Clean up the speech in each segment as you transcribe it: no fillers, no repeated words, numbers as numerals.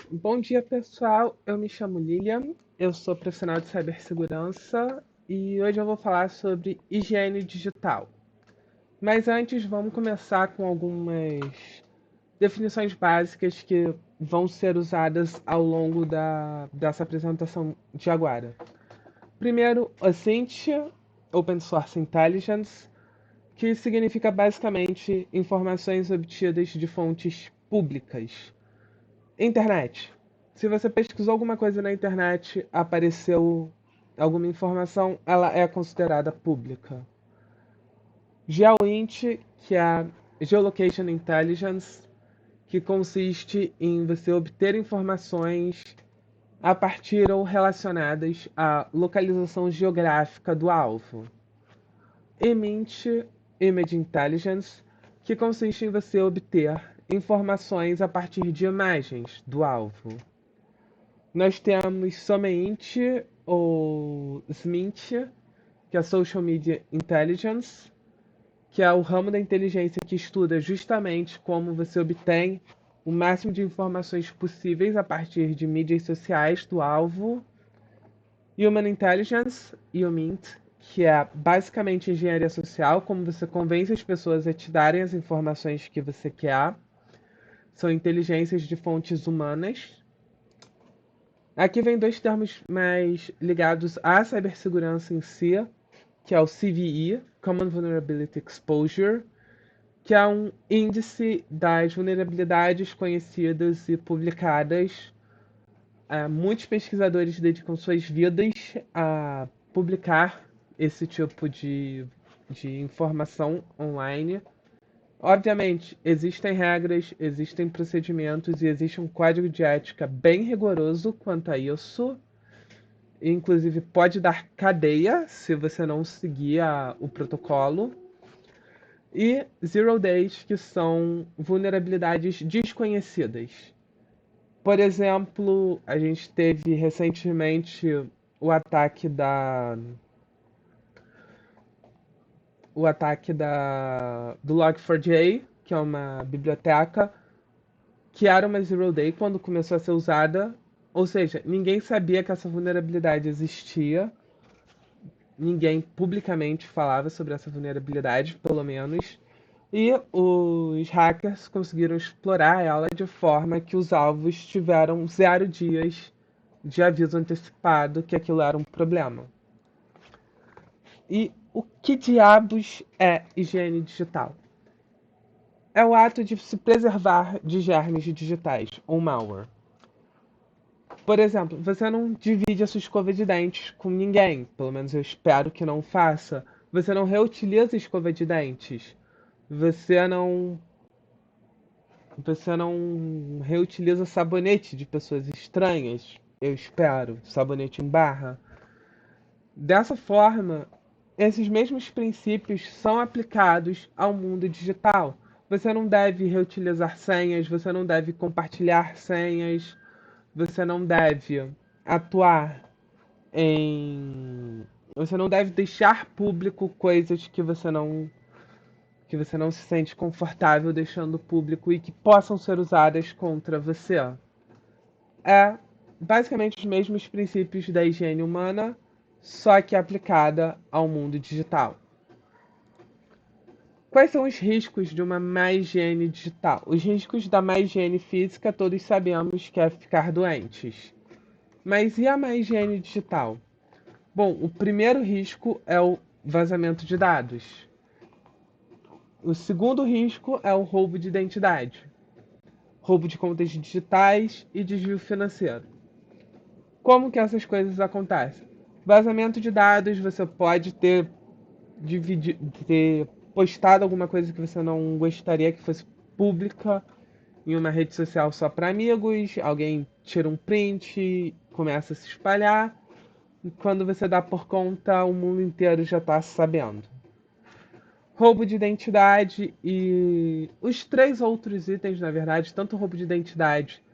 Bom dia, pessoal. Eu me chamo Lilian, eu sou profissional de cibersegurança e hoje eu vou falar sobre higiene digital. Mas antes, vamos começar com algumas definições básicas que vão ser usadas ao longo dessa apresentação de agora. Primeiro, OSINT, Open Source Intelligence, que significa basicamente informações obtidas de fontes públicas. Internet. Se você pesquisou alguma coisa na internet, apareceu alguma informação, ela é considerada pública. GeoInt, que é a Geolocation Intelligence, que consiste em você obter informações a partir ou relacionadas à localização geográfica do alvo. EMINT, Image Intelligence, que consiste em você obter informações a partir de imagens do alvo. Nós temos SOMEINT ou SMINT, que é Social Media Intelligence, que é o ramo da inteligência que estuda justamente como você obtém o máximo de informações possíveis a partir de mídias sociais do alvo. Human Intelligence, HUMINT, que é basicamente engenharia social, como você convence as pessoas a te darem as informações que você quer. São inteligências de fontes humanas. Aqui vem dois termos mais ligados à cibersegurança em si, que é o CVE, Common Vulnerability Exposure, que é um índice das vulnerabilidades conhecidas e publicadas. Muitos pesquisadores dedicam suas vidas a publicar esse tipo de informação online. Obviamente, existem regras, existem procedimentos e existe um código de ética bem rigoroso quanto a isso. Inclusive, pode dar cadeia se você não seguir o protocolo. E Zero Days, que são vulnerabilidades desconhecidas. Por exemplo, a gente teve recentemente o ataque da do Log4j, que é uma biblioteca que era uma Zero Day quando começou a ser usada, ou seja, ninguém sabia que essa vulnerabilidade existia, ninguém publicamente falava sobre essa vulnerabilidade, pelo menos, e os hackers conseguiram explorar ela de forma que os alvos tiveram 0 dias de aviso antecipado que aquilo era um problema. E o que diabos é higiene digital? É o ato de se preservar de germes digitais ou malware. Por exemplo, você não divide a sua escova de dentes com ninguém, pelo menos eu espero que não faça. Você não reutiliza a escova de dentes. Você não Você não reutiliza sabonete de pessoas estranhas, eu espero, sabonete em barra. Dessa forma, esses mesmos princípios são aplicados ao mundo digital. Você não deve reutilizar senhas, você não deve compartilhar senhas, você não deve atuar em. Você não deve deixar público coisas que você não se sente confortável deixando público e que possam ser usadas contra você. É basicamente os mesmos princípios da higiene humana, só que aplicada ao mundo digital. Quais são os riscos de uma má higiene digital? Os riscos da má higiene física todos sabemos que é ficar doentes. Mas e a má higiene digital? Bom, o primeiro risco é o vazamento de dados. O segundo risco é o roubo de identidade, roubo de contas digitais e desvio financeiro. Como que essas coisas acontecem? Vazamento de dados, você pode ter postado alguma coisa que você não gostaria que fosse pública em uma rede social só para amigos, alguém tira um print, começa a se espalhar, e quando você dá por conta, o mundo inteiro já está sabendo. Roubo de identidade e os três outros itens, na verdade, tanto o roubo de identidade,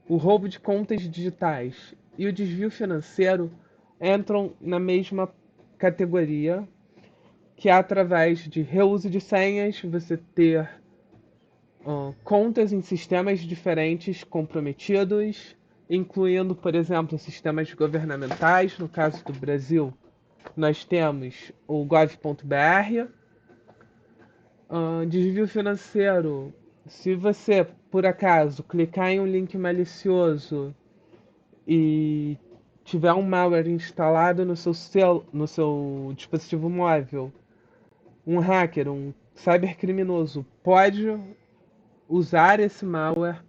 o roubo de contas digitais e o desvio financeiro entram na mesma categoria, que é através de reuso de senhas, você ter contas em sistemas diferentes comprometidos, incluindo, por exemplo, sistemas governamentais. No caso do Brasil, nós temos o gov.br. Desvio financeiro. Se você, por acaso, clicar em um link malicioso e tiver um malware instalado no seu dispositivo móvel, um hacker, um cybercriminoso pode usar esse malware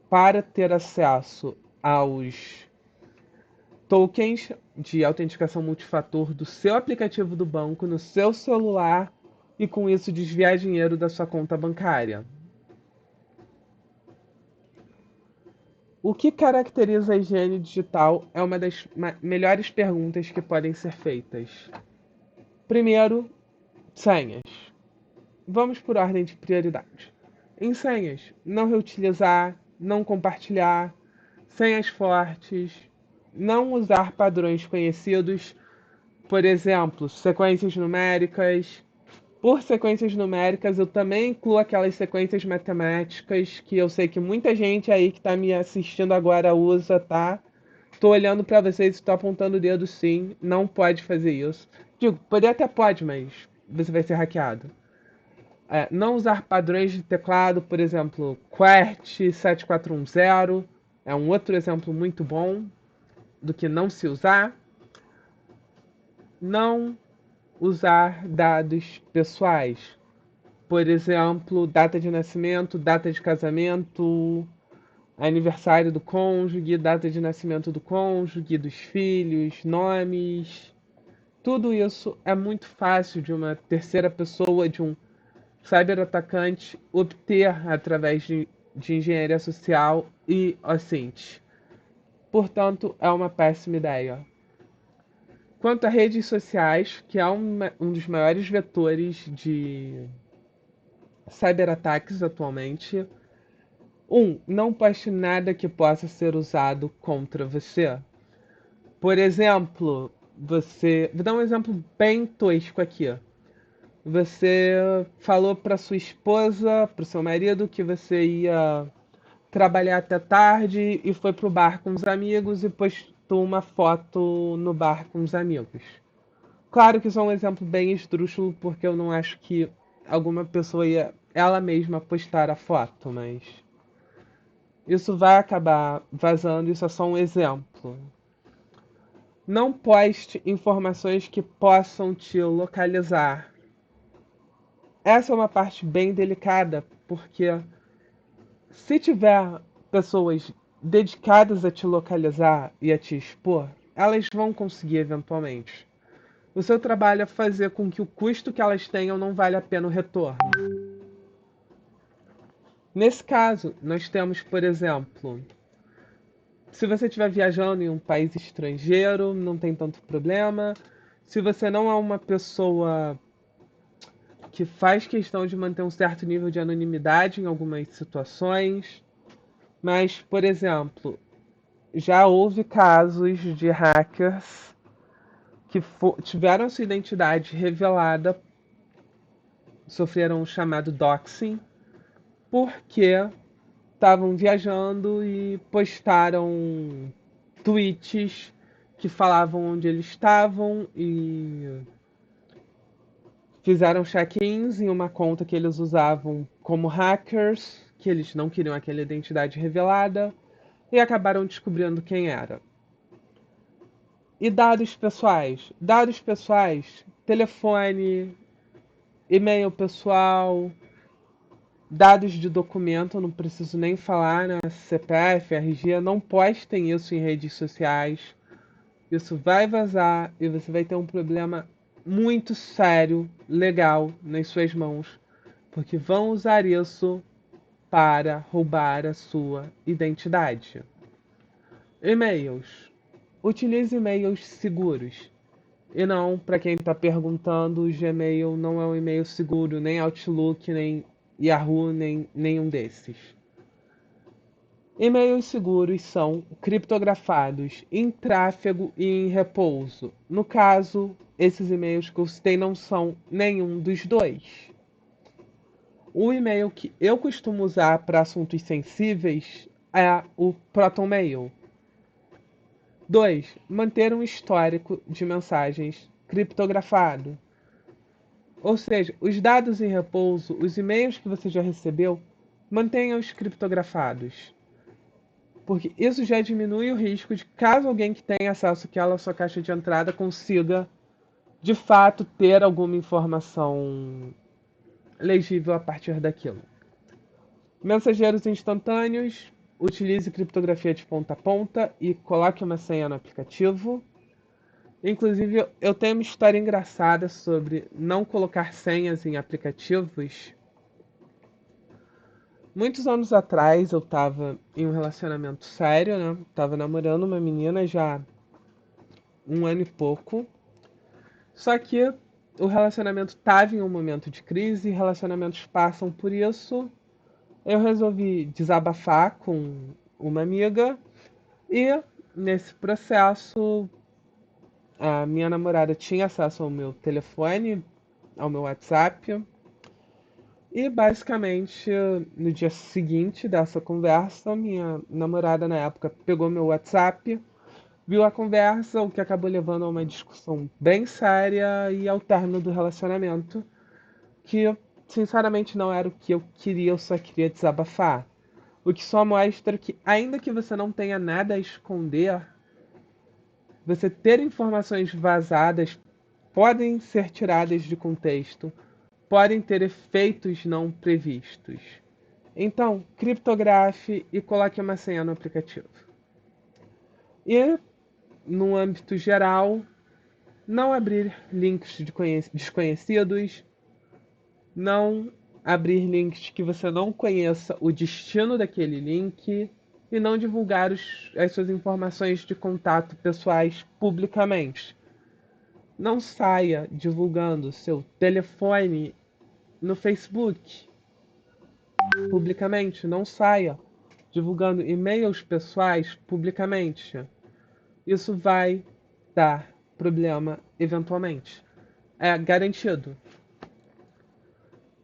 para ter acesso aos tokens de autenticação multifator do seu aplicativo do banco no seu celular e com isso desviar dinheiro da sua conta bancária. O que caracteriza a higiene digital é uma das melhores perguntas que podem ser feitas. Primeiro, senhas. Vamos por ordem de prioridade. Em senhas, não reutilizar, não compartilhar, senhas fortes, não usar padrões conhecidos, por exemplo, sequências numéricas. Por sequências numéricas, eu também incluo aquelas sequências matemáticas que eu sei que muita gente aí que está me assistindo agora usa, tá? Tô olhando para vocês e estou apontando o dedo sim, não pode fazer isso. Digo, poder até pode, mas você vai ser hackeado. Não usar padrões de teclado, por exemplo, QWERTY 7410 é um outro exemplo muito bom do que não se usar. Não usar dados pessoais, por exemplo, data de nascimento, data de casamento, aniversário do cônjuge, data de nascimento do cônjuge, dos filhos, nomes. Tudo isso é muito fácil de uma terceira pessoa, de um cyberatacante, obter através de engenharia social e OSINT. Portanto, é uma péssima ideia. Quanto a redes sociais, que é um dos maiores vetores de cyberataques atualmente, não poste nada que possa ser usado contra você. Por exemplo, vou dar um exemplo bem tosco aqui. Você falou para sua esposa, para o seu marido, que você ia trabalhar até tarde e foi pro bar com os amigos e postou uma foto no bar com os amigos. Claro que isso é um exemplo bem esdrúxulo, porque eu não acho que alguma pessoa ia ela mesma postar a foto, mas isso vai acabar vazando, isso é só um exemplo. Não poste informações que possam te localizar. Essa é uma parte bem delicada, porque se tiver pessoas dedicadas a te localizar e a te expor, elas vão conseguir eventualmente. O seu trabalho é fazer com que o custo que elas tenham não vale a pena o retorno. Nesse caso, nós temos, por exemplo, se você estiver viajando em um país estrangeiro, não tem tanto problema. Se você não é uma pessoa que faz questão de manter um certo nível de anonimidade em algumas situações. Mas, por exemplo, já houve casos de hackers que tiveram sua identidade revelada, sofreram o chamado doxing, porque estavam viajando e postaram tweets que falavam onde eles estavam e fizeram check-ins em uma conta que eles usavam como hackers, que eles não queriam aquela identidade revelada, e acabaram descobrindo quem era. E dados pessoais? Dados pessoais, telefone, e-mail pessoal, dados de documento, não preciso nem falar, né? CPF, RG, não postem isso em redes sociais. Isso vai vazar e você vai ter um problema muito sério, legal, nas suas mãos, porque vão usar isso para roubar a sua identidade. E-mails. Utilize e-mails seguros. E não, para quem está perguntando, o Gmail não é um e-mail seguro, nem Outlook, nem Yahoo, nem nenhum desses. E-mails seguros são criptografados em tráfego e em repouso. No caso, esses e-mails que eu citei não são nenhum dos dois. O e-mail que eu costumo usar para assuntos sensíveis é o ProtonMail. 2. Manter um histórico de mensagens criptografado. Ou seja, os dados em repouso, os e-mails que você já recebeu, mantenha-os criptografados. Porque isso já diminui o risco de caso alguém que tenha acesso àquela sua caixa de entrada consiga, de fato, ter alguma informação legível a partir daquilo. Mensageiros instantâneos, utilize criptografia de ponta a ponta e coloque uma senha no aplicativo. Inclusive, eu tenho uma história engraçada sobre não colocar senhas em aplicativos. Muitos anos atrás, eu estava em um relacionamento sério, né? Tava namorando uma menina já há um ano e pouco. Só que o relacionamento estava em um momento de crise, relacionamentos passam por isso. Eu resolvi desabafar com uma amiga e nesse processo a minha namorada tinha acesso ao meu telefone, ao meu WhatsApp. E basicamente no dia seguinte dessa conversa, minha namorada na época pegou meu WhatsApp, viu a conversa, o que acabou levando a uma discussão bem séria e ao término do relacionamento, que sinceramente não era o que eu queria, eu só queria desabafar. O que só mostra que, ainda que você não tenha nada a esconder, você ter informações vazadas podem ser tiradas de contexto, podem ter efeitos não previstos. Então, criptografe e coloque uma senha no aplicativo. E, no âmbito geral, não abrir links de desconhecidos, não abrir links que você não conheça o destino daquele link e não divulgar as suas informações de contato pessoais publicamente. Não saia divulgando seu telefone no Facebook publicamente. Não saia divulgando e-mails pessoais publicamente. Isso vai dar problema eventualmente. É garantido.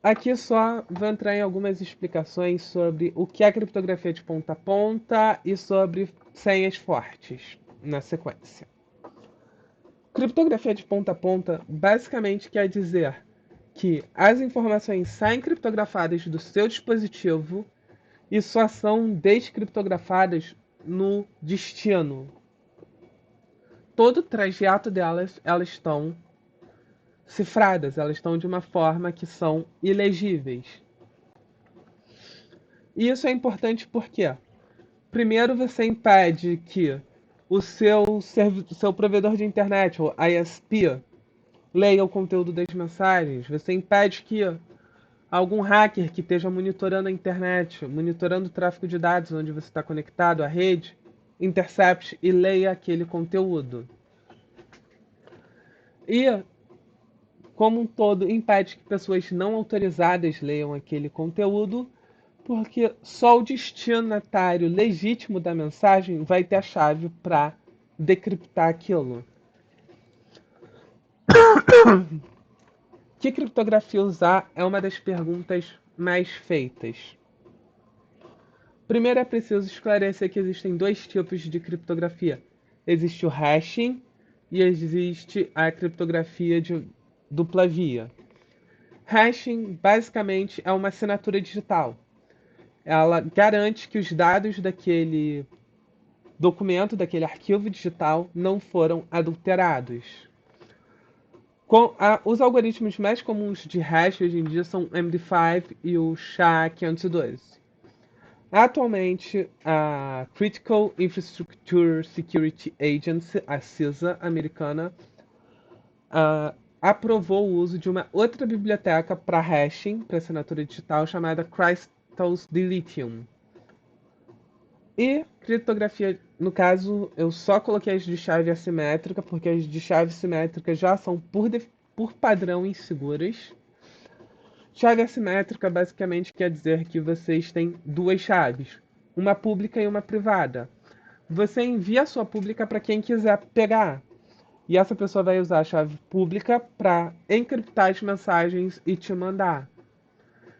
Aqui só vou entrar em algumas explicações sobre o que é criptografia de ponta a ponta e sobre senhas fortes na sequência. Criptografia de ponta a ponta basicamente quer dizer que as informações saem criptografadas do seu dispositivo e só são descriptografadas no destino. Todo o trajeto delas, elas estão cifradas, elas estão de uma forma que são ilegíveis. E isso é importante porque, primeiro, você impede que o seu provedor de internet, o ISP, leia o conteúdo das mensagens. Você impede que algum hacker que esteja monitorando a internet, monitorando o tráfego de dados onde você está conectado à rede, intercepte e leia aquele conteúdo. E, como um todo, impede que pessoas não autorizadas leiam aquele conteúdo, porque só o destinatário legítimo da mensagem vai ter a chave para decriptar aquilo. Que criptografia usar é uma das perguntas mais feitas. Primeiro é preciso esclarecer que existem dois tipos de criptografia. Existe o hashing e existe a criptografia de dupla via. Hashing basicamente é uma assinatura digital. Ela garante que os dados daquele documento, daquele arquivo digital, não foram adulterados. Os algoritmos mais comuns de hash hoje em dia são o MD5 e o SHA-512. Atualmente, a Critical Infrastructure Security Agency, a CISA americana, aprovou o uso de uma outra biblioteca para hashing, para assinatura digital, chamada Crystals Dilithium. E criptografia, no caso, eu só coloquei as de chave assimétrica, porque as de chave simétrica já são, por padrão, inseguras. Chave assimétrica basicamente quer dizer que vocês têm duas chaves, uma pública e uma privada. Você envia a sua pública para quem quiser pegar. E essa pessoa vai usar a chave pública para encriptar as mensagens e te mandar.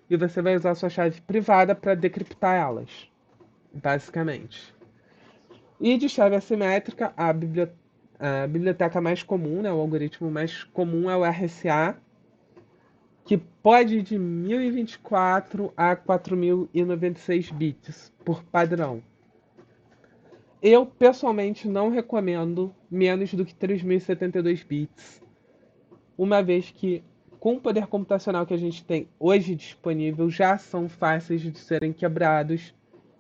e você vai usar sua chave privada para decriptar elas, basicamente. E de chave assimétrica, a biblioteca mais comum, né, o algoritmo mais comum é o RSA, que pode ir de 1024 a 4096 bits por padrão. Eu, pessoalmente, não recomendo menos do que 3072 bits, uma vez que, com o poder computacional que a gente tem hoje disponível, já são fáceis de serem quebrados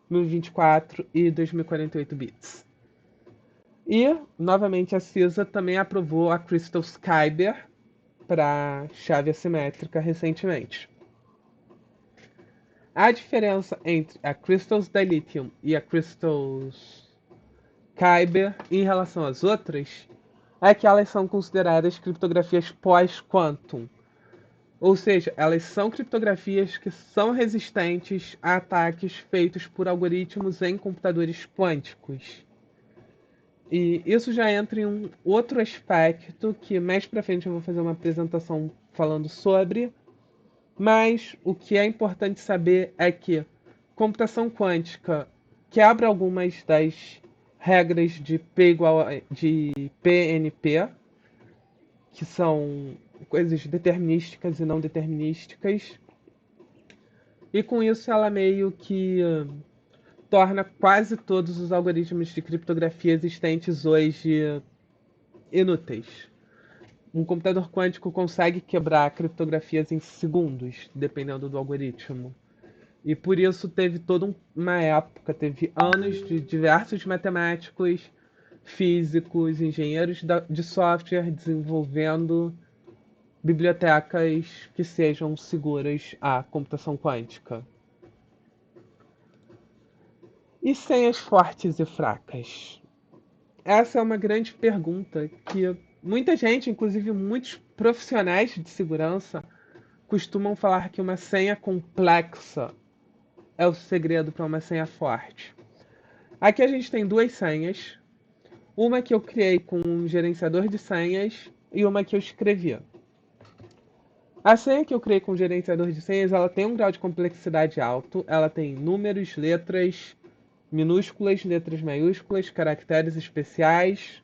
1024 e 2048 bits. E, novamente, a CISA também aprovou a Crystal Kyber para chave assimétrica recentemente. A diferença entre a Crystals Dilithium e a Crystals Kyber em relação às outras é que elas são consideradas criptografias pós-quantum. Ou seja, elas são criptografias que são resistentes a ataques feitos por algoritmos em computadores quânticos. E isso já entra em um outro aspecto que mais pra frente eu vou fazer uma apresentação falando sobre, mas o que é importante saber é que computação quântica quebra algumas das regras de P igual de PNP, que são coisas determinísticas e não determinísticas. E com isso ela meio que torna quase todos os algoritmos de criptografia existentes hoje inúteis. Um computador quântico consegue quebrar criptografias em segundos, dependendo do algoritmo. E por isso teve toda uma época, teve anos de diversos matemáticos, físicos, engenheiros de software desenvolvendo bibliotecas que sejam seguras à computação quântica. E senhas fortes e fracas? Essa é uma grande pergunta que muita gente, inclusive muitos profissionais de segurança, costumam falar que uma senha complexa é o segredo para uma senha forte. Aqui a gente tem duas senhas, uma que eu criei com um gerenciador de senhas e uma que eu escrevi. A senha que eu criei com o gerenciador de senhas, ela tem um grau de complexidade alto, ela tem números, letras minúsculas, letras maiúsculas, caracteres especiais,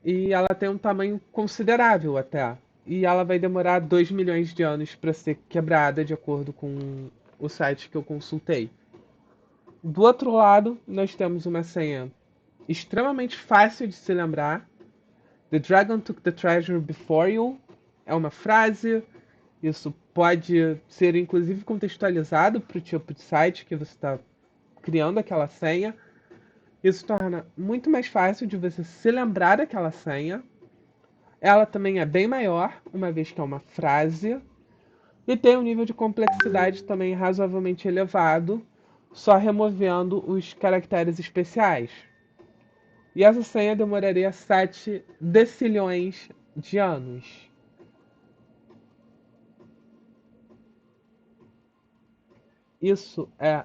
e ela tem um tamanho considerável até. E ela vai demorar 2 milhões de anos para ser quebrada, de acordo com o site que eu consultei. Do outro lado, nós temos uma senha extremamente fácil de se lembrar. The dragon took the treasure before you. É uma frase. Isso pode ser inclusive contextualizado para o tipo de site que você está criando aquela senha. Isso torna muito mais fácil de você se lembrar daquela senha. Ela também é bem maior, uma vez que é uma frase. E tem um nível de complexidade também razoavelmente elevado, só removendo os caracteres especiais. E essa senha demoraria 7 decilhões de anos. Isso é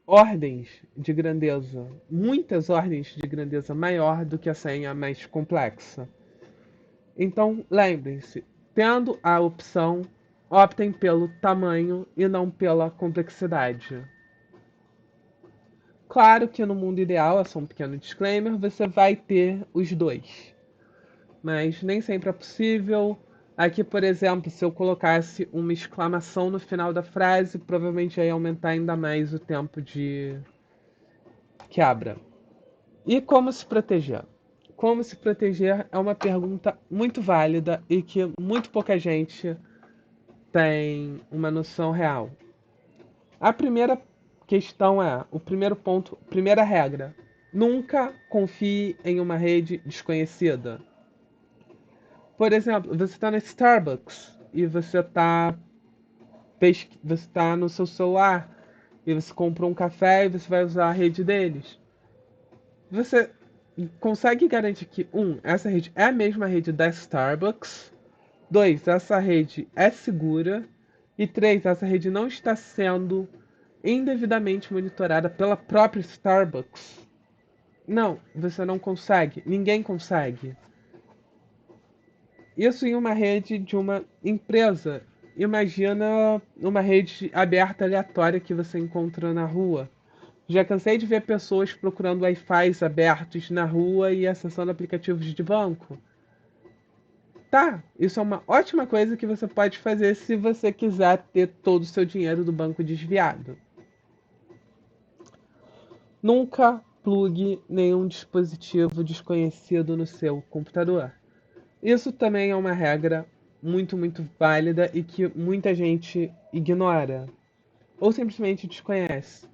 ordens de grandeza, muitas ordens de grandeza maior do que a senha mais complexa. Então, lembrem-se, tendo a opção, optem pelo tamanho e não pela complexidade. Claro que no mundo ideal, é só um pequeno disclaimer, você vai ter os dois. Mas nem sempre é possível. Aqui, por exemplo, se eu colocasse uma exclamação no final da frase, provavelmente ia aumentar ainda mais o tempo de quebra. E como se proteger? Como se proteger é uma pergunta muito válida e que muito pouca gente tem uma noção real. A primeira questão é, o primeiro ponto, primeira regra: nunca confie em uma rede desconhecida. Por exemplo, você está no Starbucks e você tá no seu celular e você comprou um café e você vai usar a rede deles. Você consegue garantir que, essa rede é a mesma rede da Starbucks. 2, essa rede é segura. E 3, essa rede não está sendo indevidamente monitorada pela própria Starbucks. Não, você não consegue. Ninguém consegue. Isso em uma rede de uma empresa. Imagina uma rede aberta aleatória que você encontra na rua. Já cansei de ver pessoas procurando Wi-Fis abertos na rua e acessando aplicativos de banco. Tá, isso é uma ótima coisa que você pode fazer se você quiser ter todo o seu dinheiro do banco desviado. Nunca plugue nenhum dispositivo desconhecido no seu computador. Isso também é uma regra muito válida e que muita gente ignora ou simplesmente desconhece.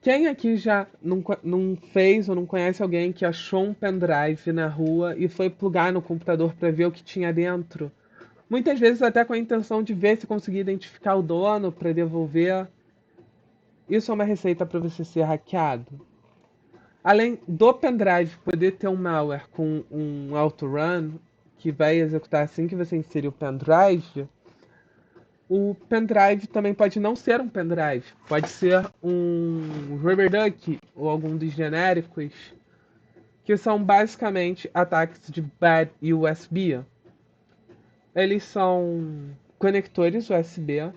Quem aqui já não fez ou não conhece alguém que achou um pendrive na rua e foi plugar no computador para ver o que tinha dentro? Muitas vezes até com a intenção de ver se conseguia identificar o dono para devolver. Isso é uma receita para você ser hackeado. Além do pendrive poder ter um malware com um autorun que vai executar assim que você inserir o pendrive, o pendrive também pode não ser um pendrive, pode ser um rubber duck ou algum dos genéricos, que são basicamente ataques de bad USB. Eles são conectores USB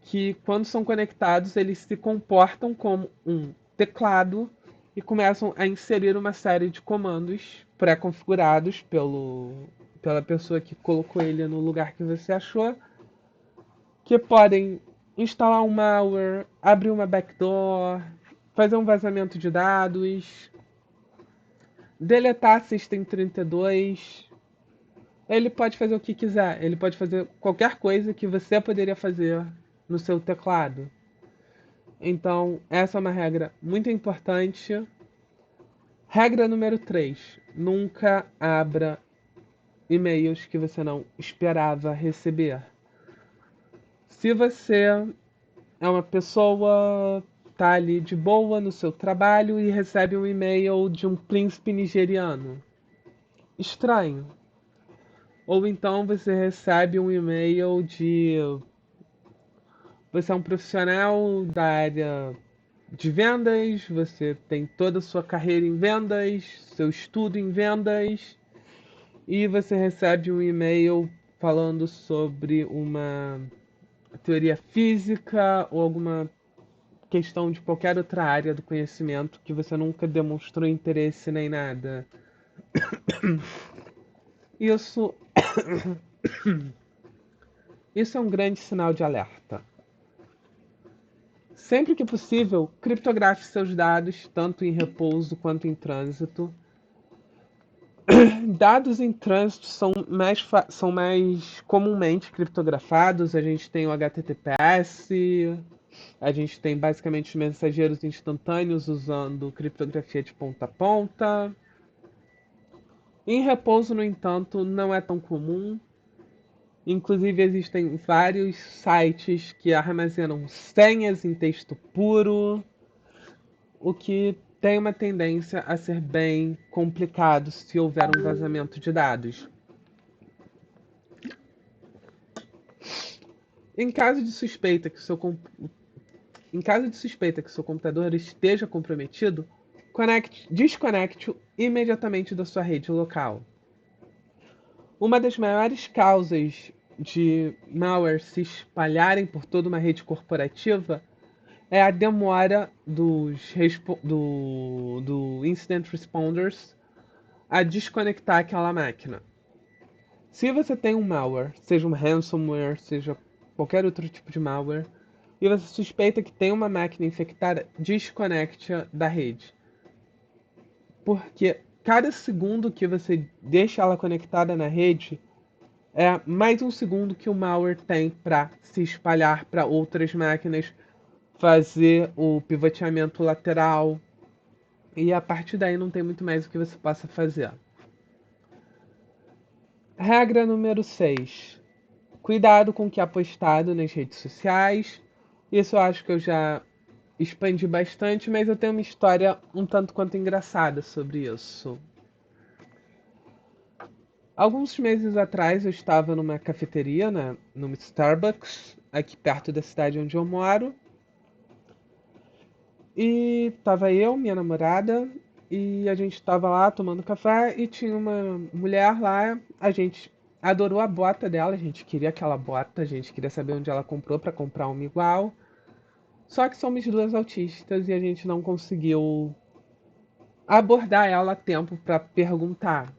que, quando são conectados, eles se comportam como um teclado e começam a inserir uma série de comandos pré-configurados pela pessoa que colocou ele no lugar que você achou, que podem instalar um malware, abrir uma backdoor, fazer um vazamento de dados, deletar System32. Ele pode fazer o que quiser, ele pode fazer qualquer coisa que você poderia fazer no seu teclado. Então, essa é uma regra muito importante. Regra número 3: nunca abra e-mails que você não esperava receber. Se você é uma pessoa, tá ali de boa no seu trabalho e recebe um e-mail de um príncipe nigeriano, estranho. Ou então você recebe um e-mail de você é um profissional da área de vendas, você tem toda a sua carreira em vendas, seu estudo em vendas, e você recebe um e-mail falando sobre uma teoria física ou alguma questão de qualquer outra área do conhecimento que você nunca demonstrou interesse nem nada. Isso, isso é um grande sinal de alerta. Sempre que possível, criptografe seus dados, tanto em repouso quanto em trânsito. Dados em trânsito são mais comumente criptografados. A gente tem o HTTPS, a gente tem basicamente os mensageiros instantâneos usando criptografia de ponta a ponta. Em repouso, no entanto, não é tão comum. Inclusive, existem vários sites que armazenam senhas em texto puro, o que tem uma tendência a ser bem complicado se houver um vazamento de dados. Em caso de suspeita que em caso de suspeita que seu computador esteja comprometido, desconecte-o imediatamente da sua rede local. Uma das maiores causas de malware se espalharem por toda uma rede corporativa é a demora do incident responders a desconectar aquela máquina. Se você tem um malware, seja um ransomware, seja qualquer outro tipo de malware, e você suspeita que tem uma máquina infectada, desconecte-a da rede. Porque cada segundo que você deixa ela conectada na rede é mais um segundo que o malware tem para se espalhar para outras máquinas, fazer o pivoteamento lateral, e a partir daí não tem muito mais o que você possa fazer. Regra número 6. Cuidado com o que é postado nas redes sociais. Isso eu acho que eu já expandi bastante, mas eu tenho uma história um tanto quanto engraçada sobre isso. Alguns meses atrás eu estava numa cafeteria, numa Starbucks, aqui perto da cidade onde eu moro. E tava eu, minha namorada e a gente estava lá tomando café e tinha uma mulher lá. A gente adorou a bota dela, a gente queria aquela bota, a gente queria saber onde ela comprou para comprar uma igual. Só que somos duas autistas e a gente não conseguiu abordar ela a tempo para perguntar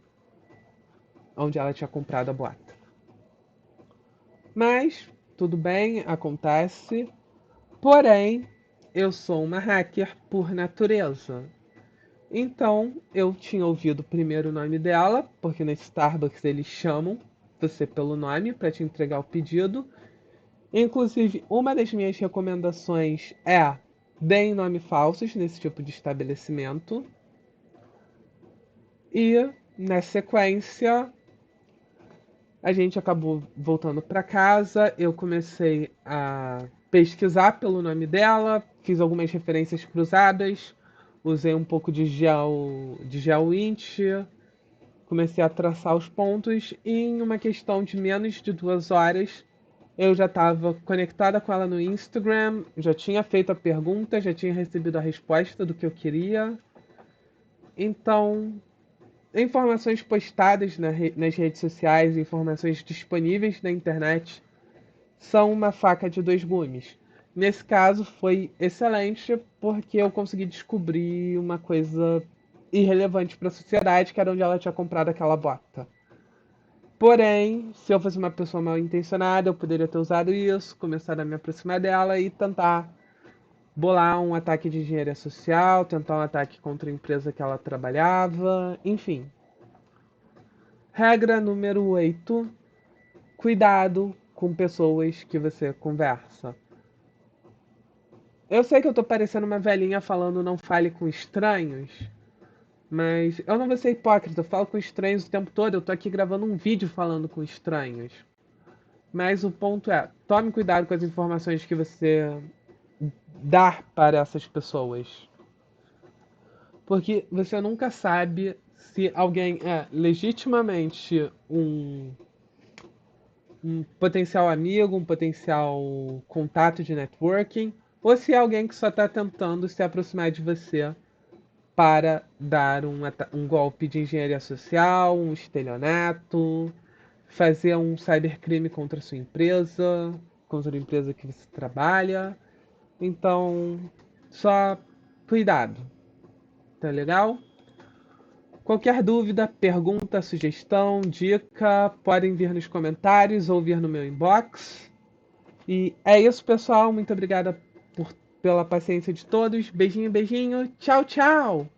onde ela tinha comprado a bota. Mas tudo bem, acontece. Porém, eu sou uma hacker por natureza. Então, eu tinha ouvido primeiro o nome dela, porque no Starbucks eles chamam você pelo nome para te entregar o pedido. Inclusive, uma das minhas recomendações é deem nome falsos nesse tipo de estabelecimento. E, na sequência, a gente acabou voltando para casa. Eu comecei a pesquisar pelo nome dela, fiz algumas referências cruzadas, usei um pouco de gel int, comecei a traçar os pontos e em uma questão de menos de 2 horas eu já estava conectada com ela no Instagram, já tinha feito a pergunta, já tinha recebido a resposta do que eu queria. Então, informações postadas nas redes sociais, informações disponíveis na internet, são uma faca de dois gumes. Nesse caso foi excelente porque eu consegui descobrir uma coisa irrelevante para a sociedade, que era onde ela tinha comprado aquela bota. Porém, se eu fosse uma pessoa mal intencionada, eu poderia ter usado isso, começar a me aproximar dela e tentar bolar um ataque de engenharia social, tentar um ataque contra a empresa que ela trabalhava, enfim. Regra número 8: cuidado com pessoas que você conversa. Eu sei que eu tô parecendo uma velhinha falando não fale com estranhos, mas eu não vou ser hipócrita, eu falo com estranhos o tempo todo, eu tô aqui gravando um vídeo falando com estranhos. Mas o ponto é, tome cuidado com as informações que você dá para essas pessoas. Porque você nunca sabe se alguém é legitimamente um potencial amigo, um potencial contato de networking, ou se é alguém que só está tentando se aproximar de você para dar um golpe de engenharia social, um estelionato, fazer um cybercrime contra a sua empresa, contra a empresa que você trabalha. Então, só cuidado, tá legal? Qualquer dúvida, pergunta, sugestão, dica, podem vir nos comentários ou vir no meu inbox. E é isso, pessoal. Muito obrigada pela paciência de todos. Beijinho, beijinho. Tchau, tchau!